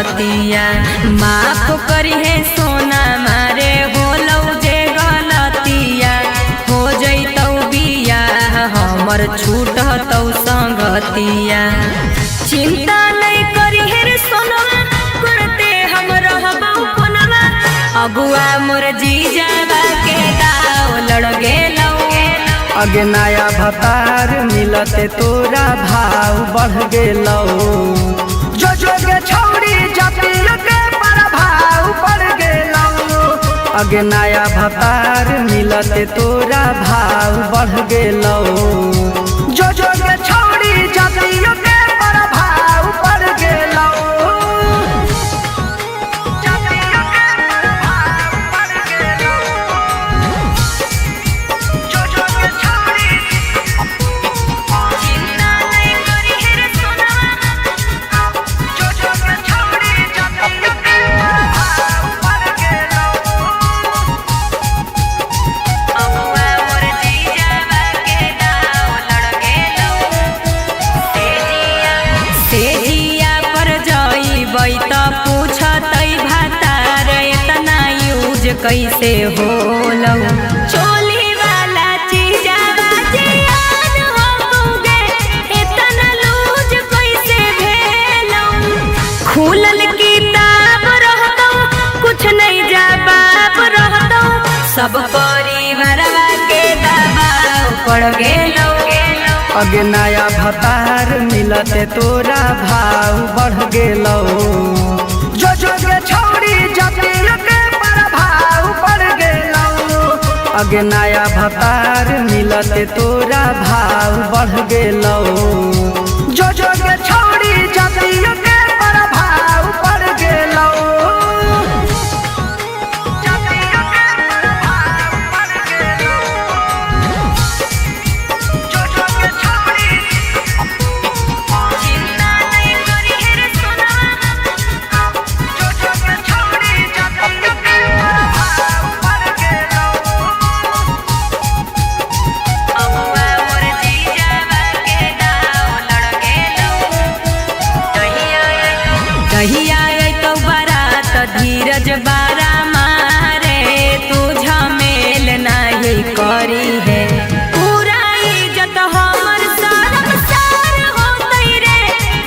संगतिया। माफ करी है सोना मारे होलौ जे गलतिया। हो जैतौ बियाह हमर छूटतौ संगतिया। चिंता नहीं करी है रे सोनवा करते हम रहबौ कोनवा। अबुआ मोर जीजावा के दाव लड़ गेलौ। अगे नया भतार मिलते तोरा भाव बढ़ गेलौ। जो जोगे छौरी जातियों के प्रभाव बढ़ गेलौ। अगे नया भतार मिलते तोरा भाव बढ़ गेलौ। जो जोगे छौरी जातियों के प्रभाव बढ़ गेलौ। कैसे होलौ चोली वाला चीजावा जियान होगे इतना लूज कैसे भेलौ। खुलल किताब रहतौ कुछ नहीं जवाब रहतौ। सब परिवारवा के दबाव पड़ गेलौ। अगे नया भतार मिलते तोरा भाव बढ़ गेलौ। जो जोगे छौरी जातियों के प्रभाव बढ़ गेलौ। अगे नया भतार मिलते तोरा भाव बढ़ गेलौ। जो जोगे छौरी जातियों के प्रभाव बढ़ गेलौ। धीरज बारा मारे तू झमेल नहीं करी है। पूरा इज्जत हमर शर्मसार होतै रे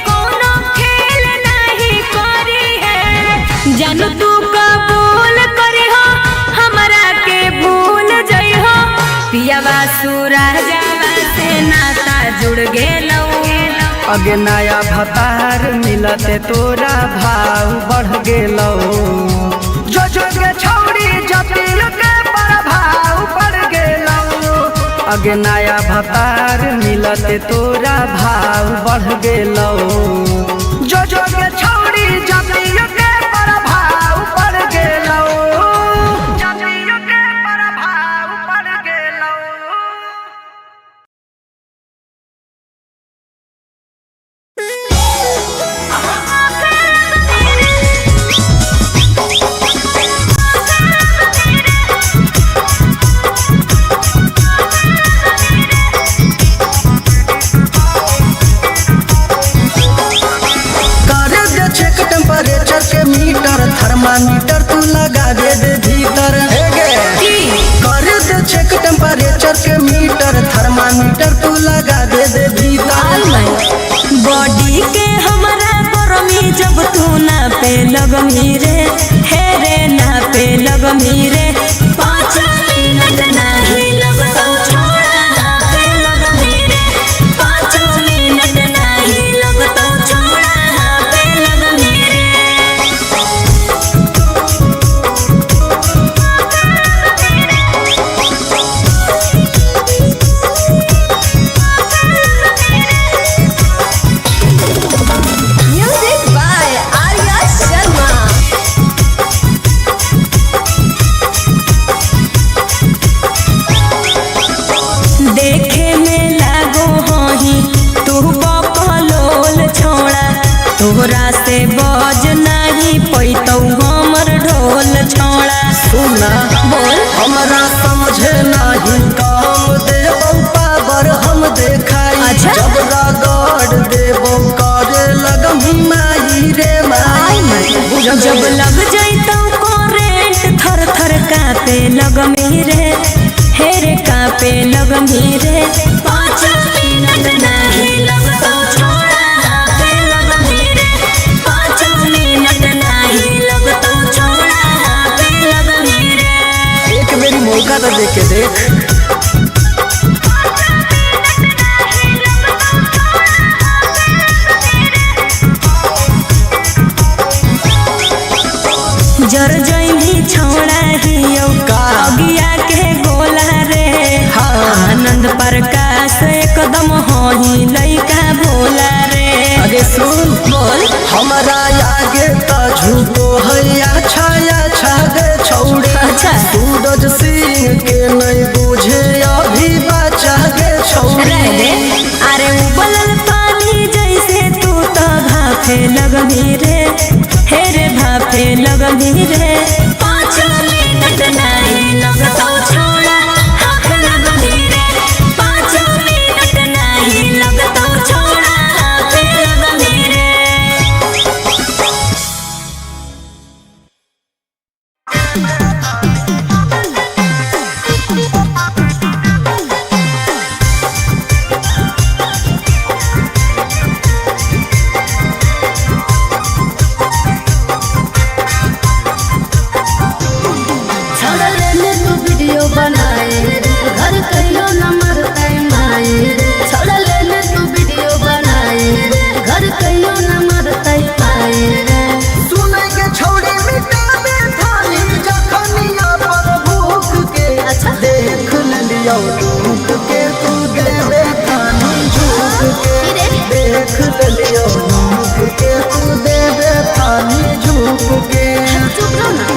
कोनो खेल नहीं करी है। जानू तू कबूल करी हो हमरा के भूल जई हो। पियावा सूरजवा से नाता जुड़ गेलौ। अगे नया भतार मिलते तोरा भाव बढ़ गेलौ। जो जोगे छौरी जातियों के प्रभाव बढ़ गेलौ। अगे नया भतार मिलते तोरा भाव बढ़ गेलौ। जो जोगे छौरी जातियों के प्रभाव बढ़ गेलौ। जातियों के प्रभाव बढ़ गेलौ। थर्मामीटर तू लगा दे भीतर कर दे चेक टेम्परेचर के मीटर। थर्मामीटर तू लगा दे भीतर। बॉडी के हमारा गरमी जब तू ना पे लगमी रे हे रे ना पे लगमी रे। 5 मिनट नहीं लगतौ छोड़ा ना पे लगमी रे। 5 मिनट नहीं लगतौ छोड़ा ना पे लगमी रे। तोहरा से बज नहीं पैतौ हमर ढोल छोड़ा। सुना बोल हमरा समझे नहीं काम देबौ पावर हम देखाई। अच्छा? जब रगड़ देबौ करे लगम माई रे माई। बुझल जब लग जैतौ करेंट थर थर कापे लगमी रे, हे रे कापे लगमी रे। 5 मिनट नहीं लगतौ छोड़ा हाथे लगमी रे, 5 मिनट नहीं लगतौ छोड़ा हाथे लगमी रे। एक मेरी मौका तो देख के देख। जर जैनी छोड़ा हियो अगिया के गोला रे, आनंद प्रकाश एकदम होही लइका भोला रे। अरे सुन बोल हमारा आगे तो झूठो है अच्छा अच्छा गे छौड़ी। अच्छा। सूरज सिंह के नहीं बुझे अभी बचा गे छौड़ी। रे अरे उबलल पानी जैसे तू तो भाफे लगमी रे, हे रे भाफे लगमी रे। 5 मिनट नहीं लगतौ छोड़ा हाथ लगमी रे, 5 मिनट नहीं लगतौ छोड़ा हाथ लगमी रे। छोड़ा लेने तू वीडियो बनाए घर कहियो नंबर टाइम आए। छोड़ा लेने तू वीडियो बनाए घर कहियो नंबर टाइम आए। सुने के छौड़ी मिटावे थाली जखनिया पर भूख के। अच्छा। देख लियो भूख के तू देवे थाली झूक के। देख लियो भूख के तू देवे थाली झूक के। चुप रहो ना।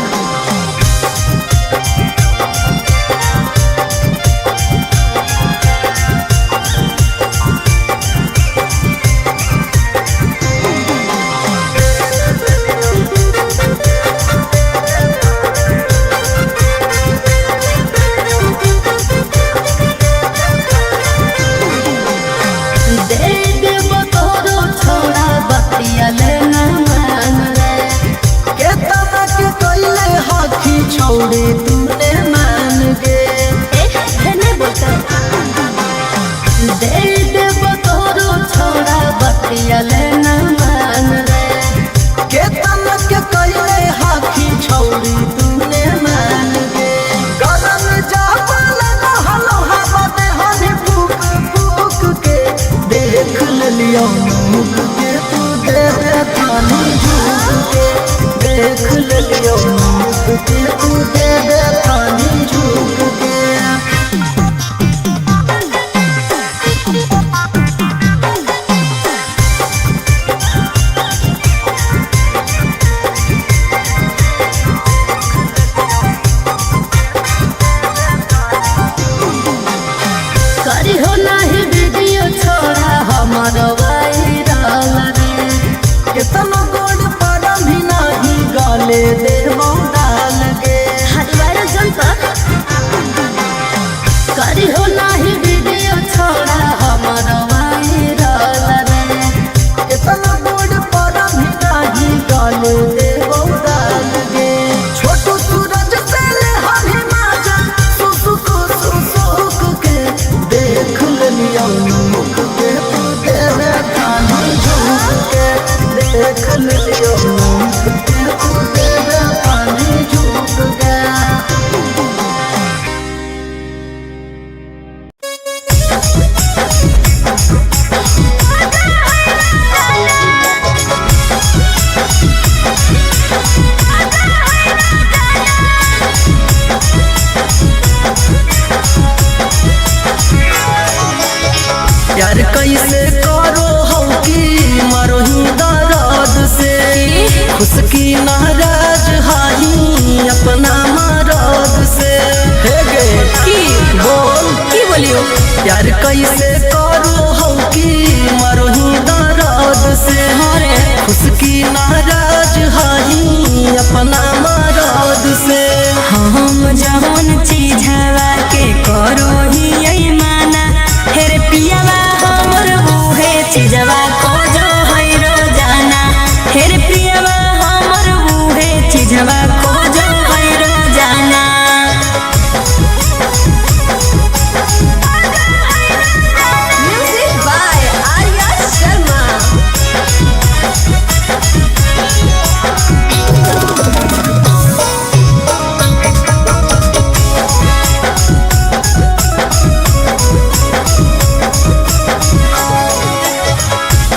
दे देबो तोरो छोड़ा बतिया लेना मान रे। केतना के कइले हखी छौड़ी तूने मान गे। नहीं बोलता। दे देबो तोरो छोड़ा बतिया लेना मान रे। केतना के कइले हखी छौड़ी तूने मान गे। गरम जापल हलो हवा दे हनी फूक फूक के। देख लियो मुख के तू देवे थानी झूक के। देख लियो मुख के तू देवे थानी झूक के। करी हो नहीं वीडियो छोड़ा हमारो वायरल रे। केतना गोड़ पर भी नाही गाले दे डाल गे। हरिवार जनता करी हो नहीं वीडियो छोड़ा हमारो वायरल रे। केतना गोड़ पर भी नाही गाले दे डाल गे। छोटू सूरज से ले हनी माजा सुसुक सुसुक के। देख लियो मुख के तू देवे थानी झूक के। देख लियो मुख के तू देवे थानी झूक के। यार कैसे करो हो कि मरो ही दर्द से। खुश की नाराज हाही अपना मरद से। हे गे की बोल की बोलियो यार कैसे करो हो कि मरो ही दर्द से। हरे खुश की नाराज हाही अपना मरद से। हम जवन चीज हवा के करो ही यही माना, हेरे पियावा हमर उहे चीजवा को जो है रोजाना। हेरे पियावा हमर चीजवा खोजो है रोजाना। Music by Arya Sharma.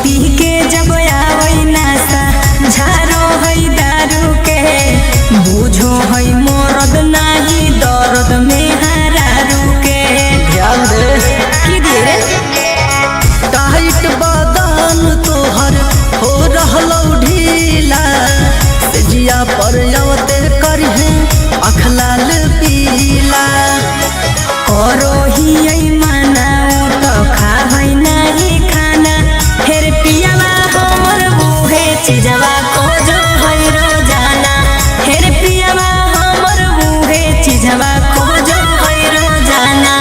पी के जब आवई नासा झारो है दारू के, बूझो है मोरद नाही दर्द में हरारू के। ध्यान दे की दिए रे टाइट बदन तोहर हो रहलौ ढीला, जिया पर आवते करहे आँख लाल पीला। करो ही आई मनाओ तो खा है नहीं खाना, फिर पियावा हमर बूहे चीजवा खोजो है रोजाना। फिर पियावा हमर बूहे चीजवा खोजो है रोजाना।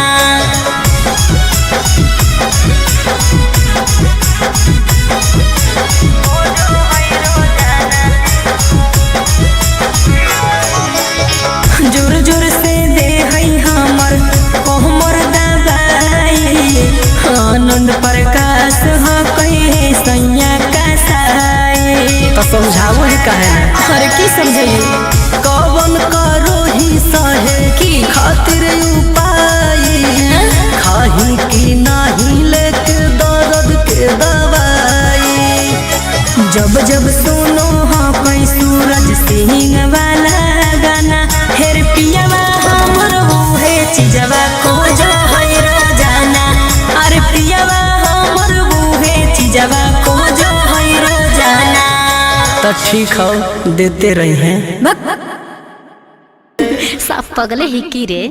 जोर जोर से दे है हमर कोहमर दबाई, आनंद प्रकाश ह कहे सैया का साई। तो समझावो ही काहे ना हर की समझाइए कवन करो ही सहे की खातिर उपाय, खाही की नाही लेके दर्द के दवाई। जब जब सुनो हाँ कोई सूरज सिंह वाला गाना, हेर पियावा हमर बूहे चीजवा खोजो है रोजाना। अरे पियावा हमर बूहे चीजवा खोजो है रोजाना। तो ठीक हो देते रही हैं। साफ पगले ही की रे।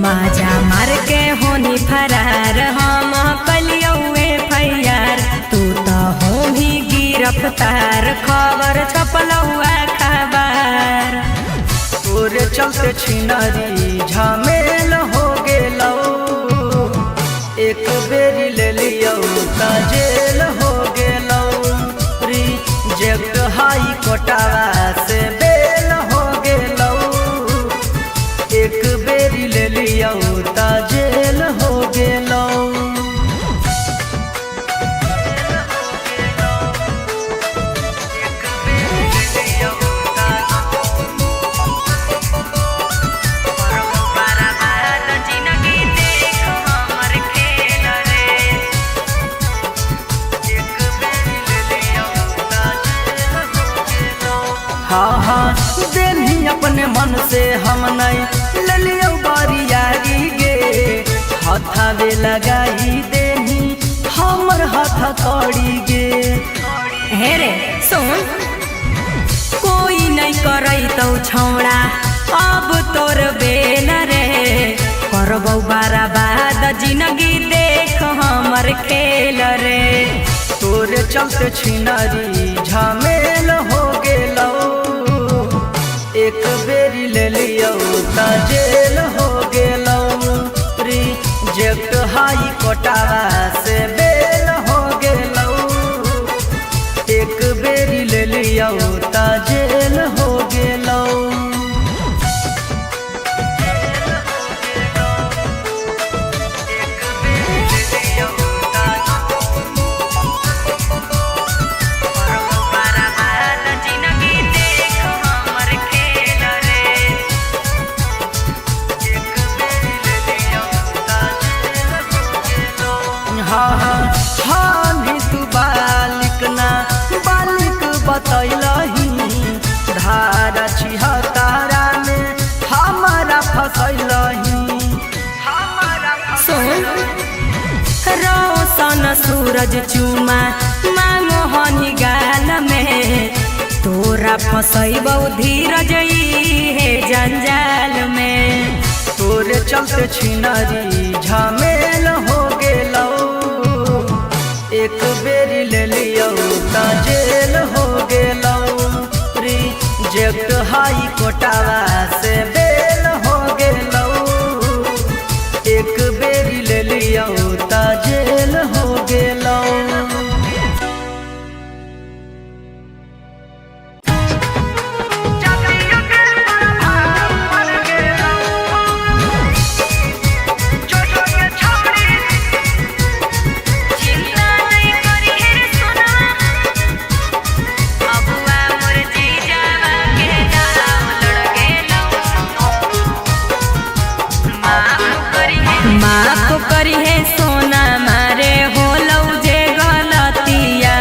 माजा मार के होनी फरार हम कलियौए फैयार, तू तो हो भी गिरफ्तार खबर छपलौआ खबर। तोरे चलते छिनारी झमेल हो गेलौ, एक बेरी ले लियौ त जेल हो गेलौ। रिजेक्ट हाई कोर्टवा से बेल हो गेलौ, एक बेरी ले लियौ त जेल हो गेलौ। हाँ हाँ देनी अपने मन से हम नहीं ले लियो बारियारी गे, हाथावे लगाई देनी हमर हाथा कौड़ी गे। हे रे सुन, कोई नहीं करई तो छौड़ा अब तोर बेल रे, करबौ बर्बाद जिंदगी देख हमर खेल रे। तोरे चलते छिनारी झमेल हो गेलौ, एक बेरी ले लियौ त जेल हो गेलौ। रिजेक्ट हाई कोर्टवा से बेल हो गेलौ, एक बेरी ले लियौ त जेल हो गेलौ। हाँ तू बालिक ना बालिक बतैलही, धारा 76 में हमारा फसैलही। सुन रोशन सूरज चुमा मांगो हनी गाल में, तोरा फसैबौ धीरज हे जंजाल में। तोरे चलते छिनारी झमेल हो गेलौ, एक बेरी ले लियौ त जेल हो गेलौ। हाई कोटावा से बेल हो गेलौ, एक बेरी ले लियो ता जेल हो गेलौ। माफ करी है सोना मारे होलौ जे गलतिया,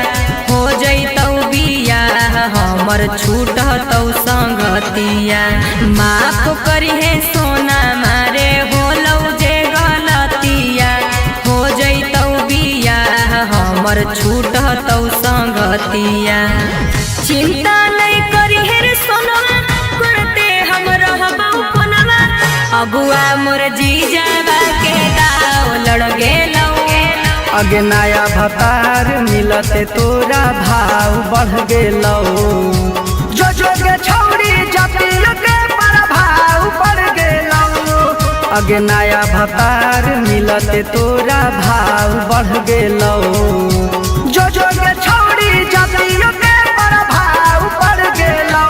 हो जैतौ बिया हमर छूटतौ संगतिया। माफ करी है सोना मारे होलौ जे गलतिया, हो जैतौ बिया हमर छूटतौ संगतिया। चिंता नहीं करी है रे सोनवा करते हम रहबौ कोनवा, अगुआ मोर जीजाबा के दाव लड़ गेलौ। अगे नया भतार मिलते तोरा भाव बढ़ गेलौ, जो के छौरी जतियो के प्रभाव बढ़ गेलौ। अगे नया भतार मिलते तोरा भाव बढ़ गेलौ, जो के छौरी जतियो के प्रभाव बढ़ गेलौ।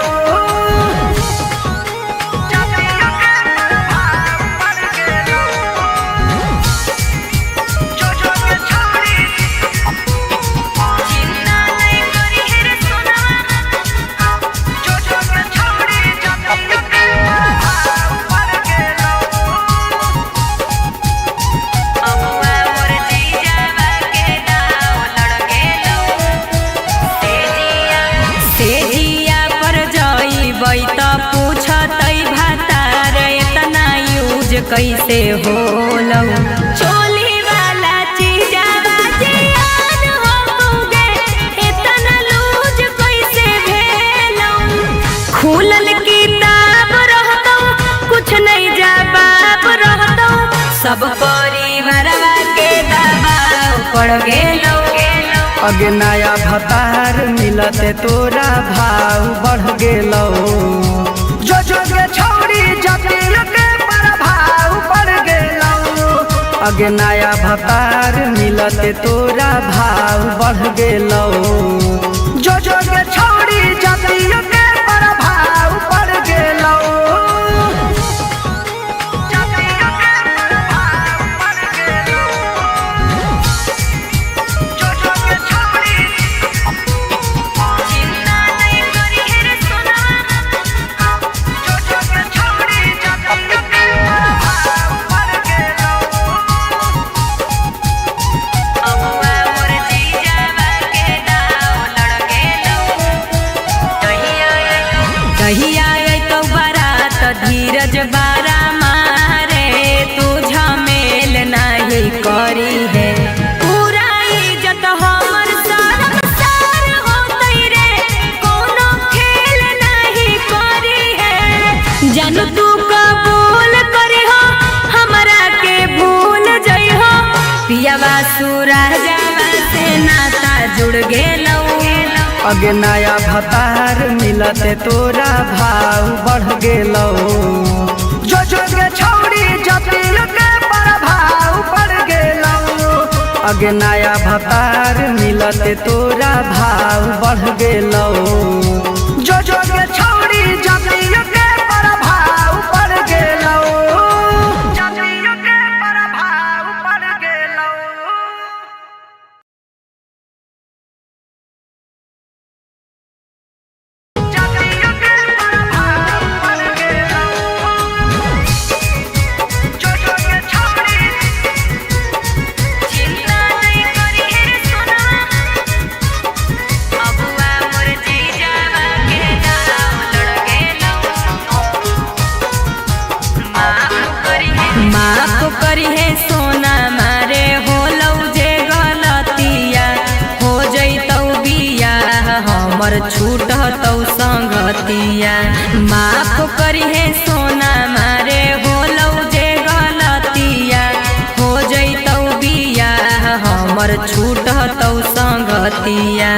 कैसे होलौ चोली वाला चीजाबा जियान होगे, इतना लूज कैसे भेलौ। खुलल किताब रहतौ कुछ नहीं जवाब रहतौ, सब परिवारवा के दबाव पड़ गेलौ। अगे नया भतार मिलते तोरा भाव बढ़ गेलौ, जो के छौरी जतियो के प्रभाव बढ़ गेलौ। अगे नया भतार मिलते तोरा भाव बढ़ गेलौ, जो के छौरी जतियो के प्रभाव बढ़ गेलौ। कहिया अइतौ बारात धीरज बारा मारे, तू झमेल नहीं करी है पूरा इज्जत हमर सार होतै रे, कोनो खेल नहीं करी है। जन तू कबूल करी हो हमरा के भूल जई हो, पियावा सूरजवा से नाता जुड़ गेलौ। अगे नया भतार मिलते तोरा भाव बढ़ गेलौ, जो के छौरी जतियो के प्रभाव बढ़ गेलौ। अगे नया भतार मिलते तोरा भाव बढ़ गेलौ, जो के छौरी जतियो के प्रभाव बढ़ गेलौ। जतियो के प्रभाव बढ़ गेलौ। माफ करी है सोना मारे होलौ जे गलतिया, हो जैतौ बिया हमर छूटतौ संगतिया। माफ करी है सोना मारे होलौ जे गलतिया, हो जैतौ बिया हमर छूटतौ संगतिया।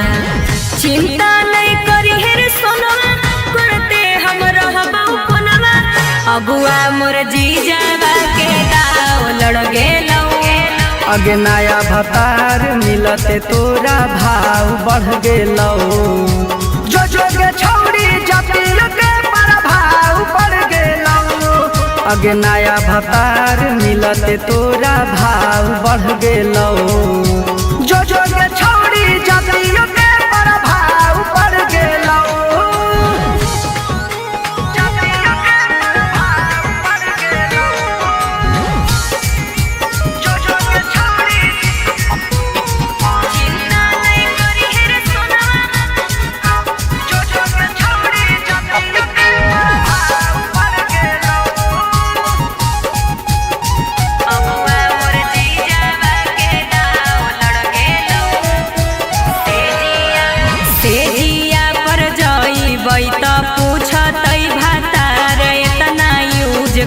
चिंता नहीं करी है रे सोना करते हमरा अगुआ मोर जीजावा के दाव लड़ गेलौ। अगे नया भतार मिलते तोरा भाव बढ़ गेलौ। जो के छौड़ी जातियों के प्रभाव बढ़ गेलौ। अगे नया भतार मिलते तोरा भाव बढ़ गेलौ। जो के छौड़ी जातियों के प्रभाव बढ़ गेलौ।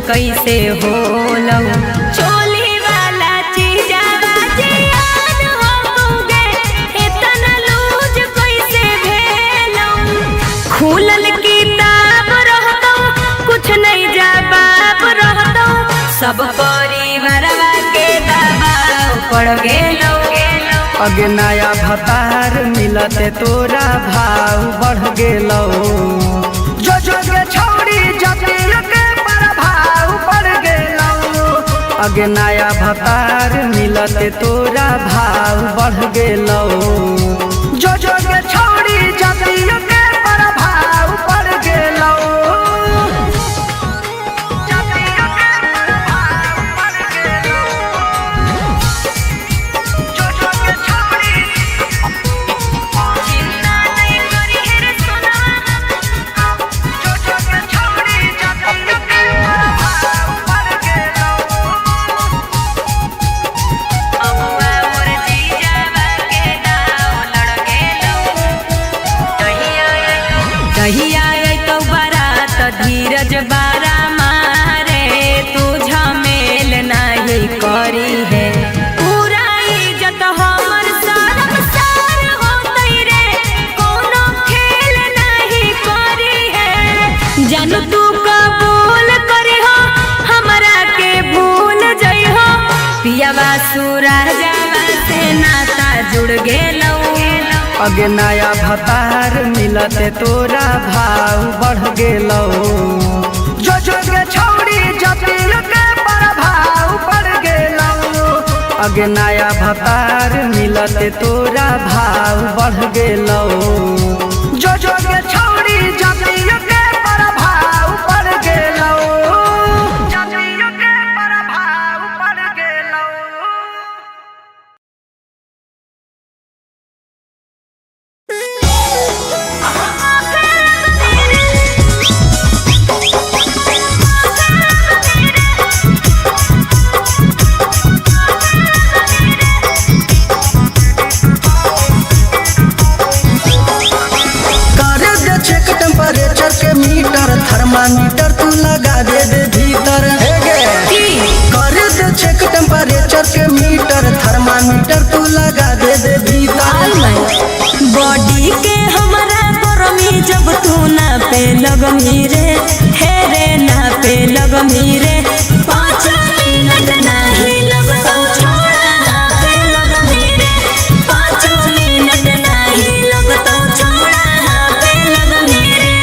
कैसे होलौ चोली वाला चीजावा जियान होगे इतना लूज कैसे भेलौ। खुलल किताब रहतौ कुछ नहीं जवाब रहतौ सब परिवारवा के दबाव पड़ गेलौ। अगे नया भतार मिलते तोरा भाव बढ़ गेलौ। जो के छौड़ी जातियों के प्रभाव बढ़ गेलौ। अगे नया भतार मिलते तोरा भाव बढ़ गेलौ। जो के छौड़ी जातियों के प्रभाव बढ़ गेलौ। धीरज बारा मारे तू झमेल नहीं करी है पूरा इज्जत हमर सरम सार होतई रे कोनो खेल नहीं करी है। जानू तू कबूल करी हो हमरा के भूल जई हो पियावा सूरजवा से नाता जुड़ गेलौ। अगे नया भतार मिलते तोरा भाव बढ़ गेलौ। जो के छौड़ी जातियों के प्रभाव बढ़ गेलौ। अगे नया भतार मिलते तोरा भाव बढ़ गेलौ। जो के छौड़ी जातियों के प्रभाव बढ़ गेलौ। जातियों के प्रभाव बढ़ गेलौ। थर्मामीटर तू लगा दे भीतर कर दे चेक टेम्परेचर के मीटर थर्मामीटर तू लगा दे भीतर। बॉडी के हमारा गरमी जब तू ना पे लगमी रे हे रे ना पे लगमी रे 5 मिनट नहीं लगतो छोड़ा ना पे लगमी रे 5 मिनट नहीं लगतो छोड़ा ना पे लगमी रे।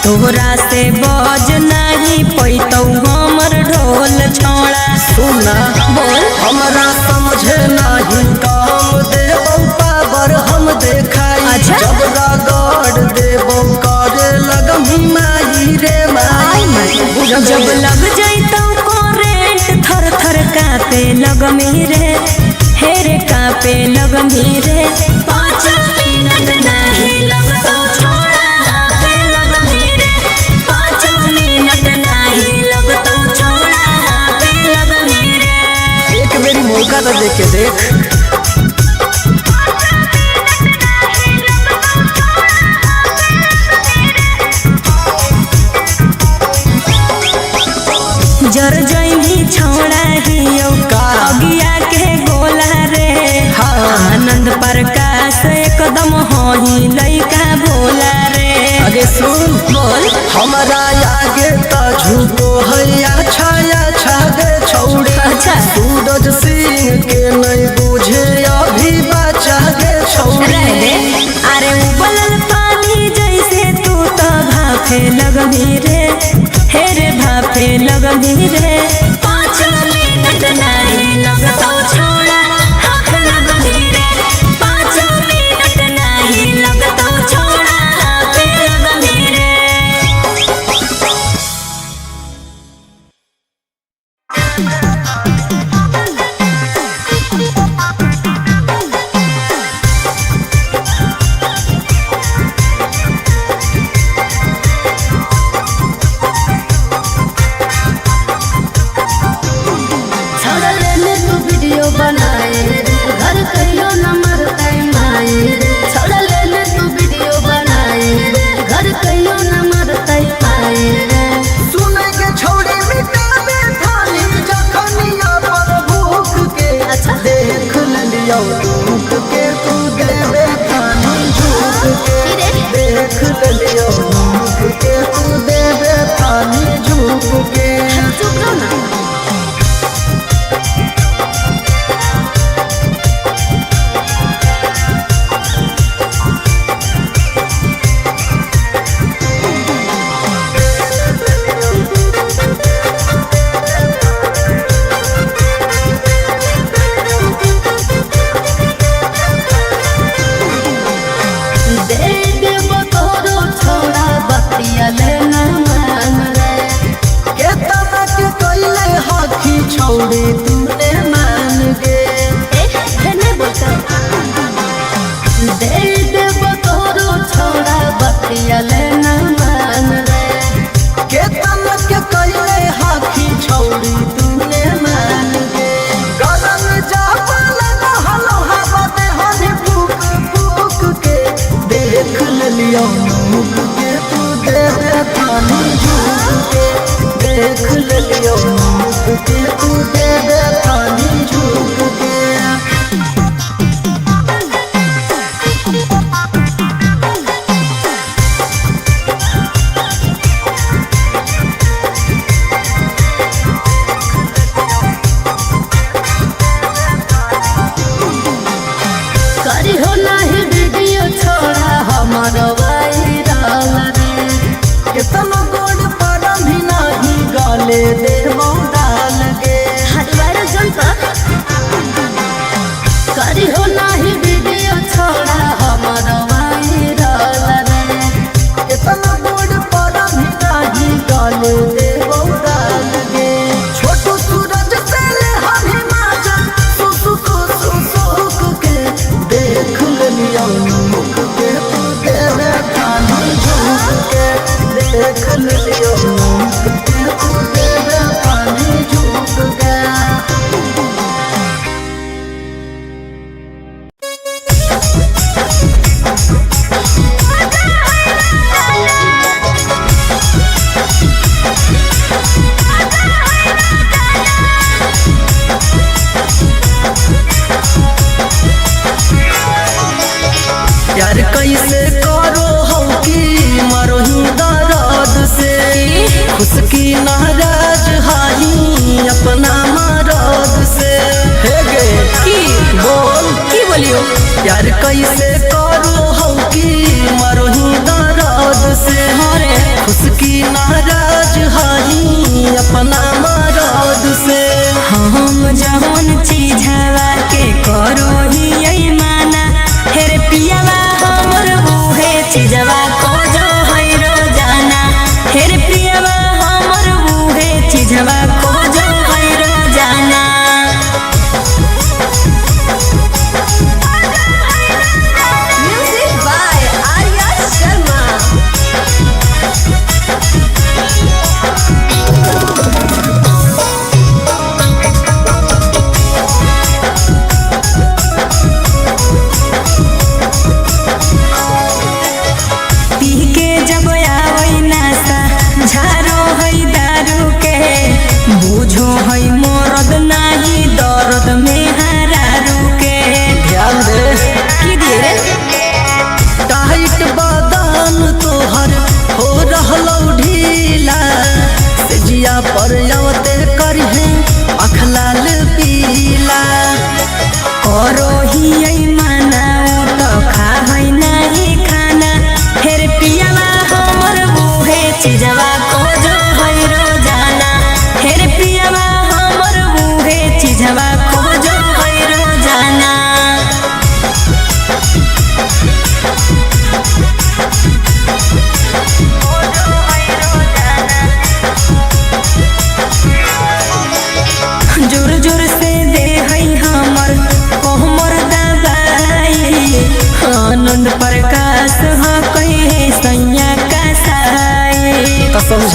तोहरा से बज नहीं पैतौ हमर ढोल छोड़ा। सुना बोल हमरा समझे नहीं काम देबौ पावर हम देखाई। अच्छा? जब रगड़ देबौ करे लगमी माई रे माई। जब लग जैतौ करेंट थर थर कापे लगमी रे हे रे कापे लगमी रे 5 मिनट नहीं लगतो छोड़ा ना पे लगमी रे 5 मिनट नहीं लगतो छोड़ा ना पे लगमी। जर जइनी छौड़ा हियो अगिया के गोला रे आनंद प्रकाश एकदम होही लइका भोला रे। अरे सुन बोल हमारा आगे तो झूठो है अच्छा अच्छा गे छौड़ी। अच्छा सूरज सिंह के नहीं बुझे अभी बचा गे छौड़ी। रह दे अरे उबलल पानी जैसे तू तो भाफे लगभी रे हे रे भाफे लगभी रे 5 मिनट नहीं लगतो छोड़ा हाथ लगभी रे 5 मिनट नहीं लगतो छोड़ा हाथ लगभी रे। छोड़ लेने तू वीडियो बनाए रे घर कहियो नंबर टाइम आए रे छोड़ लेने तू वीडियो बनाए रे घर कहियो नंबर टाइम आए रे सुने के छौड़ी मिटावे थाली जखनिया पर भूख के। अच्छा देख लियो झूठ के तू देवे थाली झूठ के। देख लियो झूठ के तू देवे थाली झूठ के। चुप रहो ना दे देबो तोरो छोड़ा बतिया लेना मान रे केतना के कइले हाथी छौड़ी तूने मान गे। नहीं बोलता दे देबो तोरो छोड़ा बतिया लेना मान रे केतना के कइले हाथी छौड़ी तूने मान गे। गगन जापल हलो हवा दे हनी फूक फूक के। देख लियो मुख के तू देवे थानी झूठ के। देख लियो मुख के तू देवे थानी झूठ के। करी हो नहीं वीडियो छोड़ा हमारो वायरल रे केतना गोड़ पर भी नाही गाले दे डाल गे। हर वायरल जनता करी हो नहीं वीडियो छोड़ा हमारो वायरल रे केतना गोड़ पर भी नाही गाले दे डाल गे। छोटू सूरज से ले हनी माजन सुसुक सुसुक के। देख लियो मुख के तू देवे थानी झूठ के। देख लियो मुख के तू देवे थानी झूठ के। यार कैसे करो हो कि मरोही दर्द से। खुश की नाराज हाई अपना मरद से। हे गे की बोल की बोलियो यार कैसे करो हो कि मरोही दर्द से। हरे खुश की नाराज हाई अपना मरद से। हम जहन चीझवा के करो ही माना हेरे पियावा हमर बूहे चीजवा को जो है रोजाना हेरे पियावा हमर बूहे चीजवा को जो है रोजाना। Music by Arya Sharma.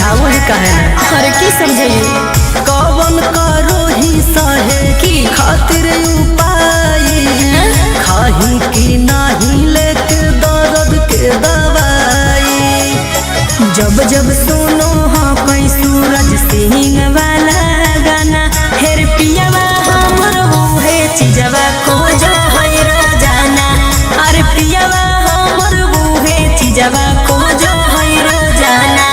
समझाओ ही काहे ना। अरे की समझाइए कवन करो ही सहे की खातिर उपाय खाही की नहीं लेके दर्द के दवाई। जब जब सुनो हाँ कोई सूरज सिंह वाला गाना हेर पियावा हमर है चीजवा खोजो है रोजाना। अरे पियावा हमर है चीजवा खोजो है रोजाना।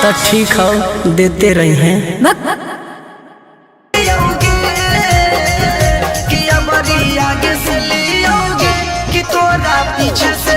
तो ठीक हो देते रही हैं। कि अब आगे से लियोगे कि तोरा पीछे से